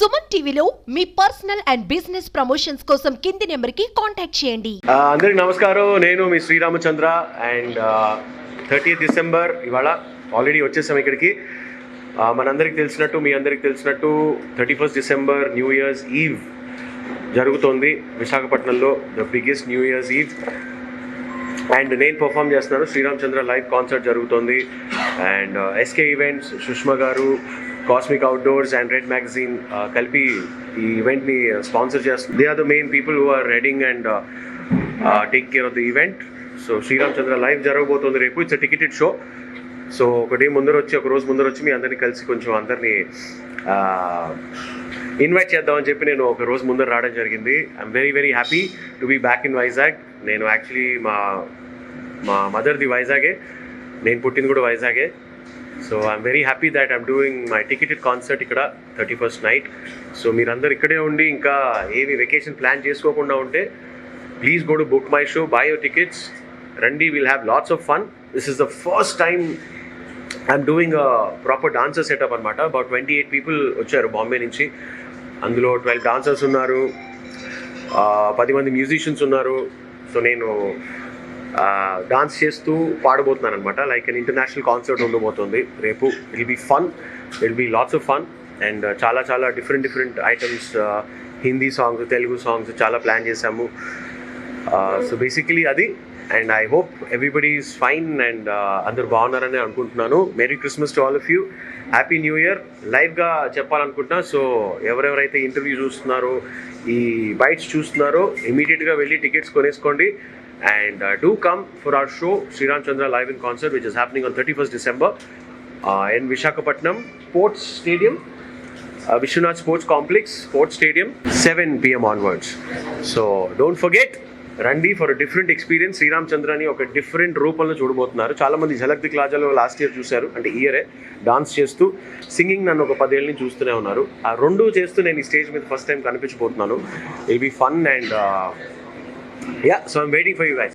సుమన్ టీవీలో మీ personal and business promotions కోసం కింది నెంబర్కి కాంటాక్ట్ చేయండి. అందరికి నమస్కారం. నేను మీ శ్రీరామచంద్ర అండ్ 30th December ఇవాళ ఆల్రెడీ వచ్చేసాం ఇక్కడికి. మనందరికి తెలిసినట్టు, మీ అందరికి తెలిసినట్టు 31st December new Year's Eve జరుగుతోంది విశాఖపట్నంలో, the biggest New Year's Eve. And నేను పర్ఫామ్ చేస్తున్నాను. శ్రీరామచంద్ర లైవ్ కాన్సర్ట్ జరుగుతోంది. And SK Events, Sushma garu, Cosmic Outdoors and Red Magazine కలిపి ఈ ఈవెంట్ని స్పాన్సర్ చేస్తుంది. They are the main people who are leading and take care of the event. So Sreerama Chandra live జరగబోతోంది రేపు. It's a ticketed show. So ఒక రోజు ముందర వచ్చి మీ అందరినీ కలిసి కొంచెం అందరినీ ఇన్వైట్ చేద్దామని చెప్పి నేను ఒక రోజు ముందర రావడం జరిగింది. I'm very very happy to be back in Vizag. నేను యాక్చువల్లీ మా మదర్ది వైజాగే, నేను పుట్టింది కూడా వైజాగే. So I'm very happy that I'm doing my ticketed concert ఇక్కడ 31st నైట్. సో మీరందరూ ఇక్కడే ఉండి ఇంకా ఏమి వెకేషన్ ప్లాన్ చేసుకోకుండా ఉంటే please go to book my show, buy your tickets, రండి. Will have lots of fun. This is the first time I'm doing a proper dancer setup అనమాట. అబౌట్ 28 people వచ్చారు బాంబే నుంచి. అందులో 12 dancers ఉన్నారు, 10 మంది మ్యూజిషియన్స్ ఉన్నారు. సో నేను డాన్స్ చేస్తూ పాడబోతున్నాను అనమాట. లైక్ అన్ ఇంటర్నేషనల్ కాన్సర్ట్ ఉండబోతుంది రేపు. It will be fun, it will be lots of fun. And చాలా different items, Hindi songs, Telugu songs చాలా ప్లాన్ చేశాము. సో బేసికలీ అది. And I hope everybody is fine and అందరు బాగున్నారని అనుకుంటున్నాను. Merry Christmas to all of you. Happy new year. లైవ్గా చెప్పాలనుకుంటున్నా. So ఎవరెవరైతే ఇంటర్వ్యూ చూస్తున్నారో, ఈ బైట్స్ చూస్తున్నారో, ఇమీడియట్గా వెళ్ళి tickets కొనేసుకోండి. And do come for our show, Sriramchandra Live in Concert, which is happening on 31st December in Visakhapatnam Sports Stadium, Vishwanath Sports Complex, Sports Stadium, 7 p.m. onwards. So don't forget, రండి for different experience. శ్రీరామచంద్రని ఒక different రూపంలో చూడబోతున్నారు. చాలామంది ఝలక్ దిక్ లాజాలో last year చూశారు, అంటే ఇయరే dance చేస్తూ. Singing నన్ను ఒక 10 ఏళ్ళ నుంచి చూస్తూనే ఉన్నారు. ఆ రెండు చేస్తూ నేను ఈ స్టేజ్ మీద ఫస్ట్ టైం కనిపించబోతున్నాను. It be fun and yeah, so I'm waiting for you guys.